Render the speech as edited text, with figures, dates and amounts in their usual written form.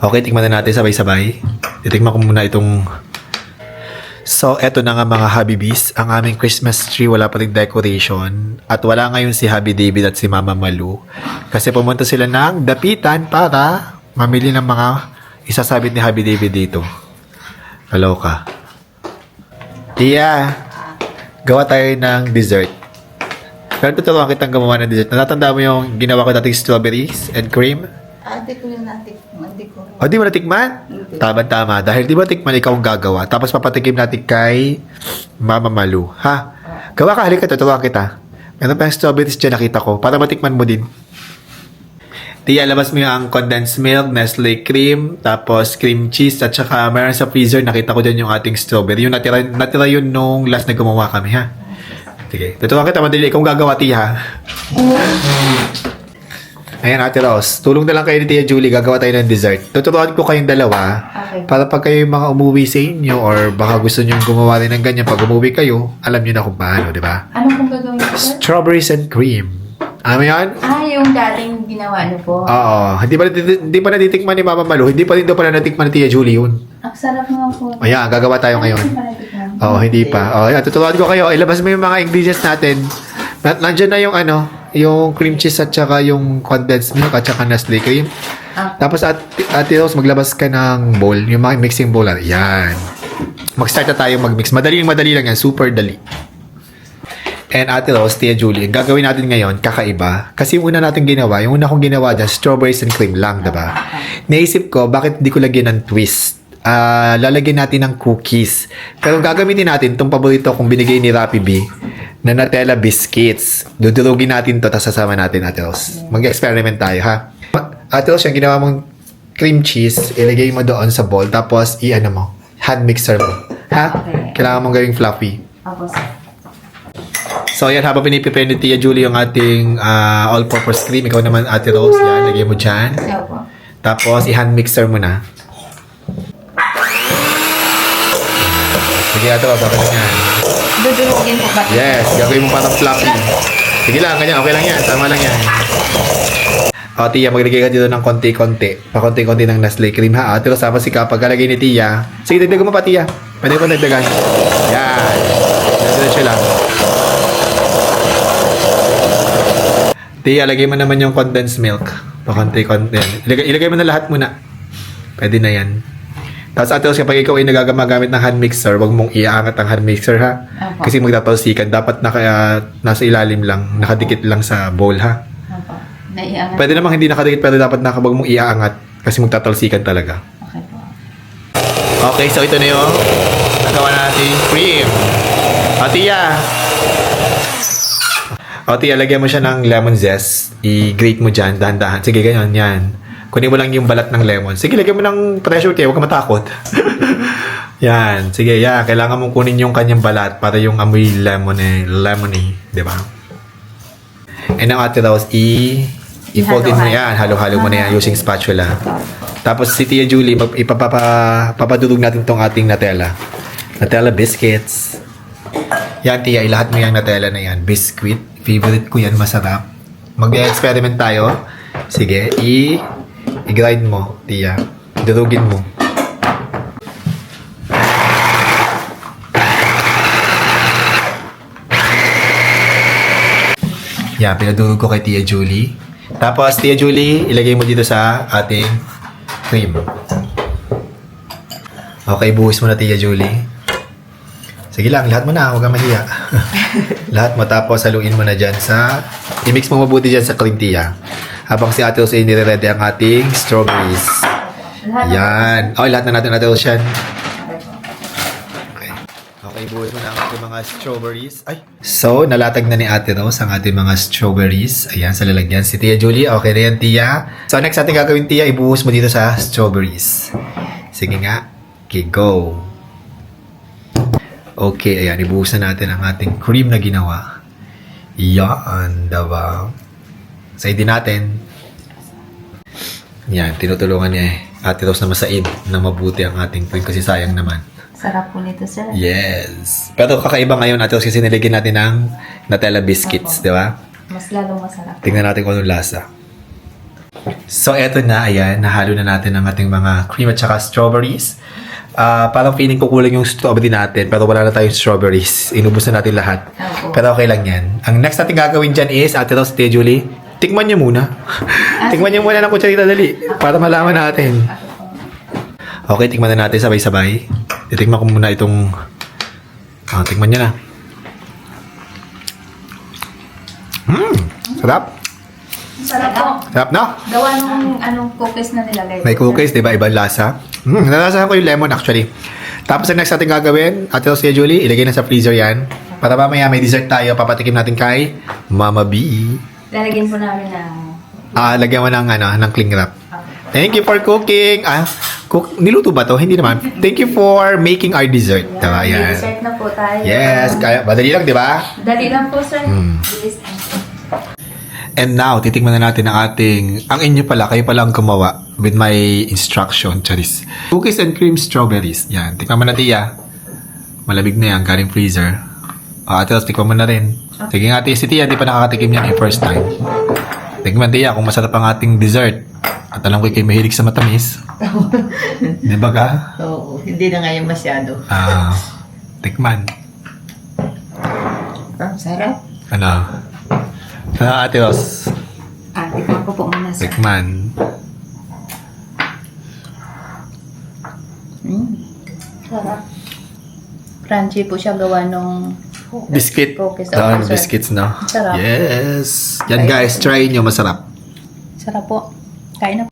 Okay, tikman na natin sabay-sabay. Titikman ko muna itong... So, eto na nga mga Habibis. Ang aming Christmas tree, wala pa rin decoration. At wala ngayon si Habi David at si Mama Malu. Kasi pumunta sila ng dapitan para mamili ng mga isasabit ni Habi David dito. Hello ka. Tia, gawa tayo ng dessert. Pero tuturuan kitang gumawa ng dessert. Natatanda mo yung ginawa ko dating strawberries and cream? Ate ko yung natikman, di ko. O, di mo natikman? Hindi. Tama-tama. Dahil di mo natikman, ikaw ang gagawa. Tapos papatikim natin kay Mama Malu. Ha? Gawa ka, halika, tuturuan kita. Meron pa yung strawberries dyan, nakita ko. Para matikman mo din. Tia, labas mo yung condensed milk, Nestle cream, tapos cream cheese, at saka meron sa freezer, nakita ko dyan yung ating strawberry. Yung natira yun nung last na gumawa kami, ha? Sige, tuturuan kita, madali. Ikaw ang gagawa, Tia, ha? Ayan, Ate Rose. Tulong na lang kayo ni Tia Julie. Gagawa tayo ng dessert. Tuturuan ko kayong dalawa. Okay. Para pag kayo yung mga umuwi sa inyo or baka gusto nyo gumawa rin ng ganyan, pag umuwi kayo, alam nyo na kung paano, di ba? Ano pong gagawin ko, sir? Strawberries and cream. Alam mo yan? Yung dating ginawa niyo po. Oo. Hindi pa natitikman ni Mama Malu. Hindi pa rin daw pala natikman ni Tia Julie yun. Ang sarap naman po. Ayan, gagawa tayo ngayon. Oo, hindi pa. Oo, ayan, tuturuan ko kayo. Ilabas mo yung mga ingredients natin. Nandiyan na yung yung cream cheese at saka yung condensed milk at saka Nestle cream. Tapos Ate Rose, maglabas ka ng bowl, yung mga mixing bowl. Yan. Mag-start na tayo mag-mix. Madali lang yan. Super dali. And Ate Rose, Tia Julie, ang gagawin natin ngayon, kakaiba. Kasi yung una natin ginawa, yung una kong ginawa dyan, strawberries and cream lang, diba? Naisip ko, bakit di ko lagyan ng twist? Lalagyan natin ng cookies. Pero gagamitin natin itong paborito kong binigay ni Rappi B na Nutella biscuits. Dudurugin natin to, tapos sasama natin, Ate Rose. Mag-experiment tayo, ha? Ate Rose, yung ginawa mong cream cheese, ilagay mo doon sa bowl, tapos hand mixer mo. Ha? Okay. Kailangan mong gawing fluffy. Ako, sir. So, yan, habang piniprepare ni Tia Julie yung ating all-purpose cream, ikaw naman, Ate Rose, yan, lagay mo dyan. Opo. Tapos, i-hand mixer mo na. Sige, Ate Rose, okay lang yan. Dudurugin po ba? Yes, gagawin mo parang fluffy. Sige lang, ganyan, okay lang yan. Tama lang yan. O, Tia, maglagay ka dito ng konti-konti. Pakonti-konti ng Nestle cream, ha? Ate Rose, tapos pagkalagay ni Tia. Sige, dagdagan mo pa, Tia. Pwede ko dagdagan. Yan. Diretso lang. Tia, lagay mo naman yung condensed milk. Pakonti-konti. Ilagay mo na lahat muna. Pwede na yan. Tapos Ate Rose, kapag ikaw ay nagagamit ng hand mixer, wag mong iaangat ang hand mixer, ha? Opo. Kasi magtatalsikan. Dapat nasa ilalim lang, nakadikit lang sa bowl, ha? Opo. Naiangat. Pwede namang hindi nakadikit, pero dapat wag mong iaangat kasi magtatalsikan talaga. Okay po. Okay, so ito na yung nagawa natin cream. O, Tia. O, Tia, lagyan mo siya ng lemon zest. I-grate mo dyan, dahan-dahan. Sige, ganyan, yan. Kunin mo lang yung balat ng lemon. Sige, lagyan mo ng pressure, Tia. Huwag ka matakot. Yan. Sige, yan. Kailangan mong kunin yung kanyang balat para yung amoy lemony. Di ba? And now, Ate Rose, i-fold in mo yan. Halo-halo mo na yan using spatula. Tapos si Tia Julie, papadurog natin tong ating Nutella. Nutella biscuits. Yan, Tia, ilahat mo yung Nutella na yan. Biscuit. Favorite ko yan, masarap. Mag-experiment tayo. Sige, i-grind mo, Tia. Durugin mo. Yan, pinadurog ko kay Tia Julie. Tapos, Tia Julie, ilagay mo dito sa ating cream. Okay, buhis mo na, Tia Julie. Sige lang, lahat mo na. Huwag kang mahiya. Lahat mo. Tapos, haluin mo na dyan sa... I-mix mo mabuti dyan sa cream, Tia. Habang si Ate Rose ay nire-ready ang ating strawberries. Yan. Okay, lahat na natin, Ate Rose, yan. Okay. Okay, buhis mo na ang ating mga strawberries. Ay! So, nalatag na ni Ate Rose ang ating mga strawberries. Ayan, sa lalagyan. Si Tia Julie, okay na yan, Tia. So, next ating gagawin, Tia, ibuhos mo dito sa strawberries. Sige nga. Okay, go. Okay, ayan. Ibuhos na natin ang ating cream na ginawa. Yan, diba? Side din natin. Yan, tinutulungan niya Ate Rose na masaid na mabuti ang ating cream kasi sayang naman. Sarap po nito, sir. Yes. Pero kakaiba ngayon, Ate Rose, kasi nilagyan natin ng Nutella biscuits, di ba? Mas lalong masarap. Tingnan natin kung anong lasa. So, eto na. Ayan, nahalo na natin ang ating mga cream at saka strawberries. Parang feeling ko kulang yung strawberry natin, pero wala na tayong strawberries. Inubos na natin lahat. Opo. Pero okay lang yan. Ang next natin gagawin dyan is, Ate Rose, Ate Julie, tikman niyo muna. Tikman niyo muna ng kutsarita dali, para malaman natin. Okay, tikman na natin sabay-sabay. Titikman ko muna itong... tikman niyo na. Sarap. Sarap po. Sarap na. Gawa nung anong cookies na nilagay. May cookies, di ba? Ibang lasa. Nalasahan ko yung lemon actually. Tapos ang next natin gagawin, Ate Rose, Julie, ilagay na sa freezer yan. Para mamaya may dessert tayo, papatikim natin kay Mama B. Lalagyan po namin ng... Lagyan mo ng cling wrap. Thank you for cooking. Niluto ba to? Hindi naman. Thank you for making our dessert. Diba? May Yan. dessert na po tayo. Yes. Kaya, madali lang, di ba? Dali lang po, sir. Bilis lang. And now, titikman na natin ang inyo pala, kayo pala ang gumawa with my instruction, charis. Cookies and cream strawberries. Yan. Tikman mo na, Tia. Malamig na yan, galing freezer. Ate Rose, tikman mo na rin. Sige nga, Tia. Si Tia, di pa nakakatikim yan yung first time. Tikman, Tia, kung masarap ang ating dessert. At alam ko kayo mahilig sa matamis. Di ba ka? Oo, hindi na ngayon masyado. Tikman. Sarap. Ate Rose. Tikman ko po muna, sir. Tikman. Sarap. Crunchy po siya gawa nung... Biscuit. Cookies. Sir. Biscuits, no? Sarap. Yes. Yan guys, try nyo. Masarap. Sarap po. Kain na